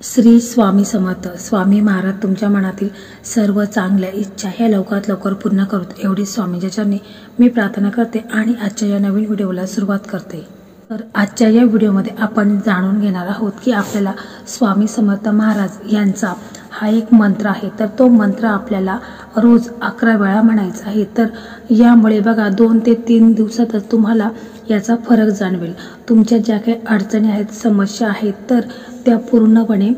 श्री स्वामी समर्थ. स्वामी महाराज तुमच्या मनातील सर्व चांगल्या इच्छा ह्या लवकरात लवकर पूर्ण करूत एवढी स्वामींच्या चरणी मी प्रार्थना करते आणि आजच्या या नवीन व्हिडिओला सुरुवात करते. तर आजच्या या व्हिडिओमध्ये आपण जाणून घेणार आहोत की आपल्याला स्वामी समर्थ महाराज यांचा हा एक मंत्र आहे. तर तो मंत्र आपल्याला रोज 11 वेळा म्हणायचा आहे. तर यामुळे बघा 2 ते 3 दिवसातच तुम्हाला याचा फरक जाणवेल. तुमच्या ज्या काही अडचणी आहेत, समस्या आहेत, तर त्या पूर्णपणे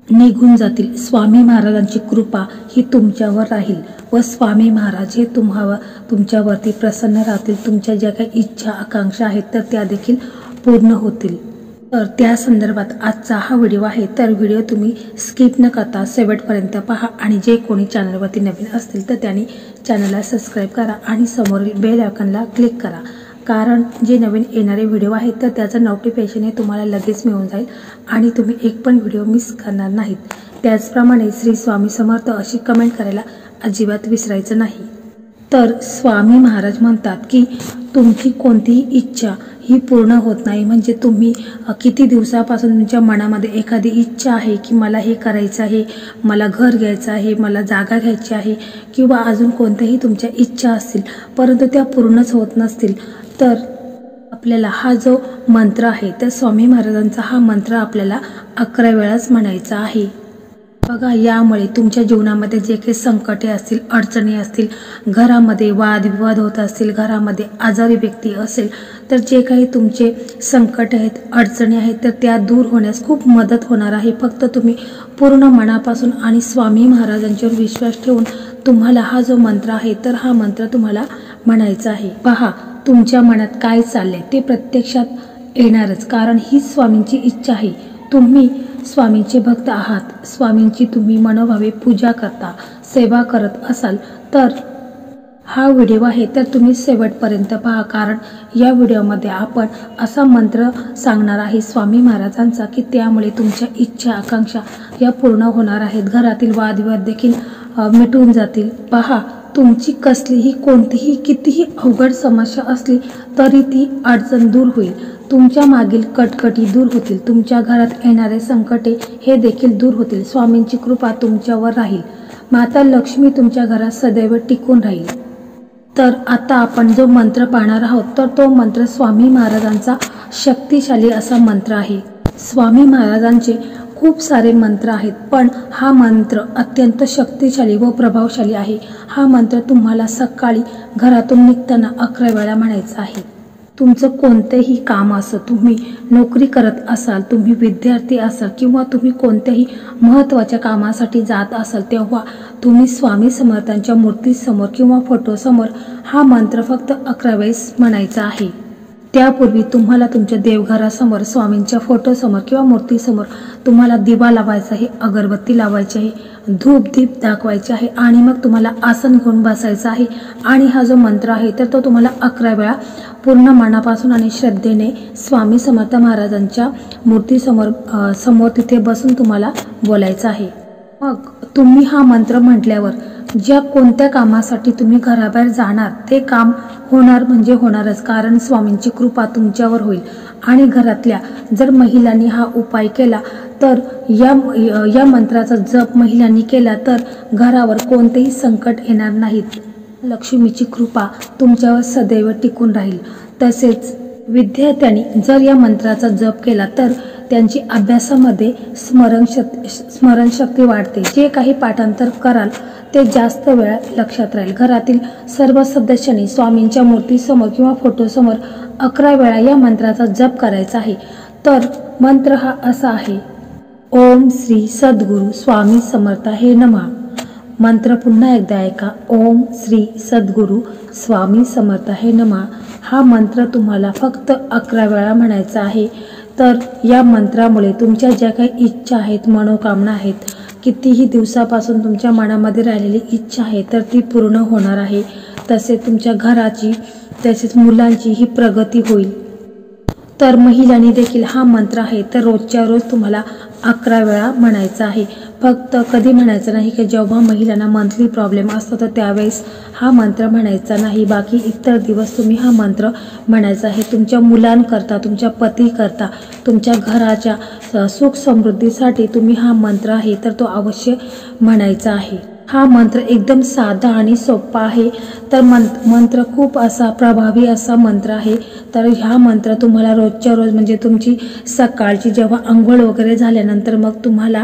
निघून जातील. स्वामी महाराजांची कृपा ही तुमच्यावर राहील व स्वामी महाराज हे तुमच्यावरती प्रसन्न राहतील. तुमच्या ज्या काही इच्छा आकांक्षा आहेत तर त्या देखील पूर्ण होतील. तर त्या संदर्भात आजचा हा व्हिडिओ आहे. तर व्हिडिओ तुम्ही स्किप न करता शेवटपर्यंत पहा आणि जे कोणी चॅनलवरती नवीन असतील तर त्यांनी चॅनलला सबस्क्राईब करा आणि समोरील बेल आयकॉनला क्लिक करा. कारण जे नवीन येणारे व्हिडिओ आहेत तर त्याचं नोटिफिकेशन हे तुम्हाला लगेच मिळून जाईल आणि तुम्ही एक पण व्हिडिओ मिस करणार नाहीत. त्याचप्रमाणे श्री स्वामी समर्थ अशी कमेंट करायला अजिबात विसरायचं नाही. तर स्वामी महाराज म्हणतात की तुमची कोणतीही इच्छा ही पूर्ण होत नाही. म्हणजे तुम्ही किती दिवसापासून तुमच्या मनामध्ये एखादी इच्छा आहे की मला हे करायचं आहे, मला घर घ्यायचं आहे, मला जागा घ्यायची आहे किंवा अजून कोणत्याही तुमच्या इच्छा असतील परंतु त्या पूर्णच होत नसतील, तर आपल्याला हा जो मंत्र आहे तर स्वामी महाराजांचा हा मंत्र आपल्याला 11 वेळाच म्हणायचा आहे. बघा, यामुळे तुमच्या जीवनामध्ये जे काही संकटे असतील, अडचणी असतील, घरामध्ये वादविवाद होत असतील, घरामध्ये आजारी व्यक्ती असेल, तर जे काही तुमचे संकट आहेत, अडचणी आहेत तर त्या दूर होण्यास खूप मदत होणार आहे. फक्त तुम्ही पूर्ण मनापासून आणि स्वामी महाराजांच्यावर विश्वास ठेवून तुम्हाला हा जो मंत्र आहे तर हा मंत्र तुम्हाला म्हणायचा आहे. पहा, तुमच्या मनात काय चाललंय ते प्रत्यक्षात येणारच, कारण ही स्वामींची इच्छा आहे. तुम्ही स्वामींचे भक्त आहात, स्वामींची तुम्ही मनोभावे पूजा करता, सेवा करत असाल तर हा व्हिडिओ आहे तर तुम्ही शेवटपर्यंत पहा. कारण या व्हिडिओमध्ये आपण असा मंत्र सांगणार आहे स्वामी महाराजांचा की त्यामुळे तुमच्या इच्छा आकांक्षा या पूर्ण होणार आहेत. घरातील वादविवाद देखील मिटून जातील. पहा, तुमची कसलीही कोणतीही कितीही अवघड समस्या असली तरी ती अडचण दूर होईल. तुमच्या मागील कटकटी दूर होतील. तुमच्या घरात येणारे संकटे हे देखील दूर होतील. स्वामींची कृपा तुमच्यावर राहील. माता लक्ष्मी तुमच्या घरात सदैव टिकून राहील. तर आता आपण जो मंत्र पाहणार आहोत तर तो मंत्र स्वामी महाराजांचा शक्तिशाली असा मंत्र आहे. स्वामी महाराजांचे खूप सारे मंत्र आहेत पण हा मंत्र अत्यंत शक्तिशाली व प्रभावशाली आहे. हा मंत्र तुम्हाला सकाळी घरातून निघताना 11 वेळा म्हणायचा आहे. तुमचं कोणतेही काम असो, तुम्ही नोकरी करत असाल, तुम्ही विद्यार्थी असाल किंवा तुम्ही कोणत्याही महत्त्वाच्या कामासाठी जात असाल, तेव्हा तुम्ही स्वामी समर्थांच्या मूर्तीसमोर किंवा फोटोसमोर हा मंत्र फक्त 11 वेळेस म्हणायचा आहे. त्यापूर्वी तुम्हाला तुमच्या देवघरासमोर, स्वामींच्या फोटोसमोर किंवा मूर्तीसमोर तुम्हाला दिवा लावायचा आहे, अगरबत्ती लावायची आहे, धूप दीप दाखवायचे आहे आणि मग तुम्हाला आसन घेऊन बसायचं आहे. आणि हा जो मंत्र आहे तर तो तुम्हाला 11 वेळा पूर्ण मनापासून आणि श्रद्धेने स्वामी समर्थ महाराजांच्या मूर्तीसमोर तिथे बसून तुम्हाला बोलायचं आहे. मग तुम्ही हा मंत्र म्हटल्यावर ज्या कोणत्या कामासाठी तुम्ही घराबाहेर जाणार ते काम होणार म्हणजे होणारच. कारण स्वामींची कृपा तुमच्यावर होईल. आणि घरातल्या जर महिलांनी हा उपाय केला तर या मंत्राचा जप महिलांनी केला तर घरावर कोणतेही संकट येणार नाहीत. लक्ष्मीची कृपा तुमच्यावर सदैव टिकून राहील. तसेच विद्यार्थ्यांनी जर या मंत्राचा जप केला तर त्यांची अभ्यासामध्ये स्मरणशक्ती वाढते. जे काही पाठांतर कराल ते जास्त वेळा लक्षात राहील. घरातील सर्व सदस्यांनी स्वामींच्या मूर्तीसमोर किंवा फोटोसमोर 11 वेळा या मंत्राचा जप करायचा आहे. तर मंत्र हा असा आहे: ओम श्री सद्गुरु स्वामी समर्थ हे नमः. मंत्र पुन्हा एकदा ऐका: ओम श्री सद्गुरु स्वामी समर्थ हे नमः. हा मंत्र तुम्हाला फक्त 11 वेळा म्हणायचा आहे. तर या मंत्रामुळे तुमच्या ज्या काही इच्छा आहेत, मनोकामना आहेत, कितीही दिवसापासून तुमच्या मनामध्ये राहिलेली इच्छा आहे तर ती पूर्ण होणार आहे. तसेच तुमच्या घराची तसेच मुलांची ही प्रगती होईल. तर महिलांनी देखील हा मंत्र आहे तर रोजच्या रोज तुम्हाला 11 वेळा म्हणायचा आहे। फक्त कधी म्हणायचं नाही की जेव्हा महिलांना मंथली प्रॉब्लेम असतो तर त्यावेळेस हा मंत्र म्हणायचा नाही, बाकी इतर दिवस तुम्ही हा मंत्र म्हणायचा आहे। तुमच्या मुलांकरता, तुमच्या पतीकरता, तुमच्या घराच्या सुख समृद्धीसाठी तुम्ही हा मंत्र आहे तर तो अवश्य म्हणायचा आहे। हा मंत्र एकदम साधा आणि सोपा आहे, तर मंत्र खूप असा प्रभावी असा मंत्र आहे। तर हा मंत्र तुम्हाला रोजच्या रोज म्हणजे तुमची सकाळची जेव्हा अंघोळ वगैरे झाल्यानंतर मग तुम्हाला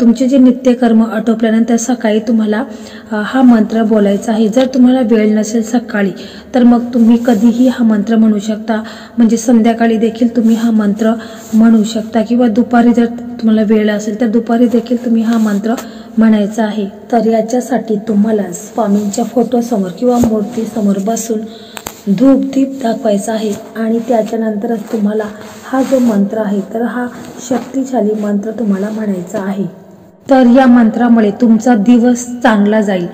तुमचे जे नित्यकर्म आटोपल्यानंतर सकाळी तुम्हाला हा मंत्र बोलायचा आहे। जर तुम्हाला वेळ नसेल सकाळी तर मग तुम्ही कधीही हा मंत्र म्हणू शकता, म्हणजे संध्याकाळी देखील तुम्ही हा मंत्र म्हणू शकता किंवा दुपारी जर तुम्हाला वेळ असेल तर दुपारी देखील तुम्ही हा मंत्र म्हणायचा आहे। तर याच्यासाठी तुम्हाला स्वामींच्या फोटोसमोर किंवा मूर्तीसमोर बसून धूप दीप दाखवायचा आहे आणि त्याच्यानंतरच तुम्हाला हा जो मंत्र आहे तर हा शक्तिशाली मंत्र तुम्हाला म्हणायचा आहे। तर या मंत्रामुळे तुमचा दिवस चांगला जाईल।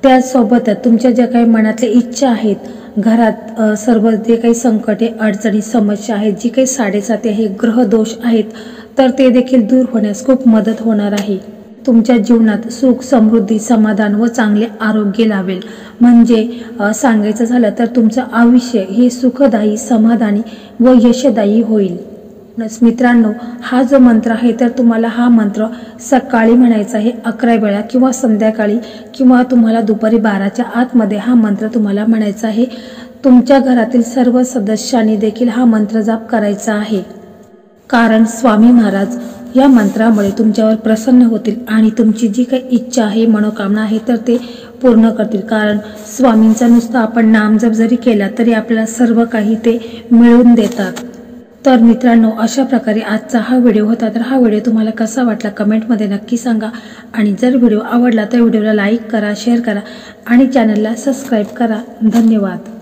त्यासोबतच तुमच्या ज्या काही मनातल्या इच्छा आहेत, घरात सर्व जे काही संकटे, अडचणी, समस्या आहेत, जी काही 7.5 आहे ग्रह दोष आहेत, तर ते देखील दूर होण्यास खूप मदत होणार आहे। तुमच्या जीवनात सुख, समृद्धी, समाधान व चांगले आरोग्य लाभेल। म्हणजे सांगायचं झालं तर तुमचं आयुष्य हे सुखदायी, समाधानी व यशदायी होईल। मित्रांनो, हा जो मंत्र आहे तर तुम्हाला हा मंत्र सकाळी म्हणायचा आहे 11 वेळा किंवा संध्याकाळी किंवा तुम्हाला दुपारी 12च्या आतमध्ये हा मंत्र तुम्हाला म्हणायचा आहे। तुमच्या घरातील सर्व सदस्यांनी देखील हा मंत्र जाप करायचा आहे, कारण स्वामी महाराज या मंत्रामुळे तुमच्यावर प्रसन्न होतील आणि तुमची जी काही इच्छा आहे, मनोकामना आहे तर ते पूर्ण करतील। कारण स्वामींचा नुसतं आपण नामजप जरी केला तरी आपल्याला सर्व काही ते मिळवून देतात। तर मित्रांनो, अशा प्रकारे आजचा हा व्हिडिओ होता। तर हा व्हिडिओ तुम्हाला कसा वाटला कमेंटमध्ये नक्की सांगा आणि जर व्हिडिओ आवडला तर व्हिडिओला लाईक करा, शेअर करा आणि चॅनलला सबस्क्राईब करा। धन्यवाद।